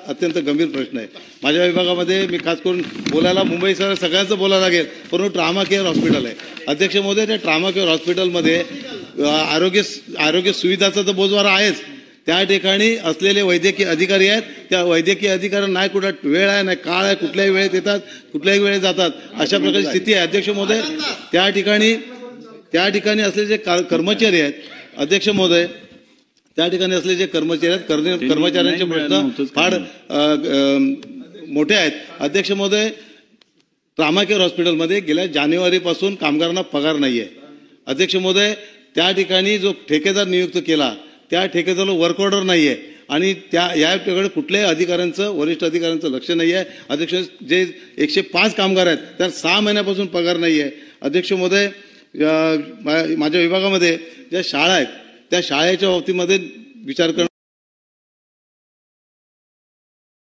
अत्यंत गंभीर प्रश्न आहे। माझ्या विभागामध्ये मी खास करून बोलायला मुंबईसह सगळ्यांचं बोलायला लागेल, परंतु ट्रामा केअर हॉस्पिटल आहे। अध्यक्ष महोदय, त्या ट्रामा केअर हॉस्पिटलमध्ये आरोग्य सुविधाचा तर बोजवारा आहेच, त्या ठिकाणी असलेले वैद्यकीय अधिकारी आहेत, त्या वैद्यकीय अधिकाऱ्यांना नाही कुठला वेळ आहे नाही काळ आहे, कुठल्याही वेळेत येतात कुठल्याही वेळेत जातात, अशा प्रकारची स्थिती आहे। अध्यक्ष महोदय, त्या ठिकाणी असलेले जे कर्मचारी आहेत, अध्यक्ष महोदय, त्या ठिकाणी असलेले जे कर्मचारी आहेत, कर्मचाऱ्यांचे प्रश्न फार मोठे आहेत। अध्यक्ष महोदय, ट्रामा केअर हॉस्पिटलमध्ये गेल्या जानेवारीपासून कामगारांना पगार नाही आहे। अध्यक्ष महोदय, त्या ठिकाणी जो ठेकेदार नियुक्त केला त्या ठेकेदाराला वर्क ऑर्डर नाही आहे आणि याकडे कुठल्याही अधिकाऱ्यांचं, वरिष्ठ अधिकाऱ्यांचं लक्ष नाही आहे। अध्यक्ष, जे 105 कामगार आहेत त्या 6 महिन्यापासून पगार नाही आहे। अध्यक्ष महोदय, माझ्या विभागामध्ये ज्या शाळा आहेत त्या शाळेच्या बाबतीमध्ये विचार करणं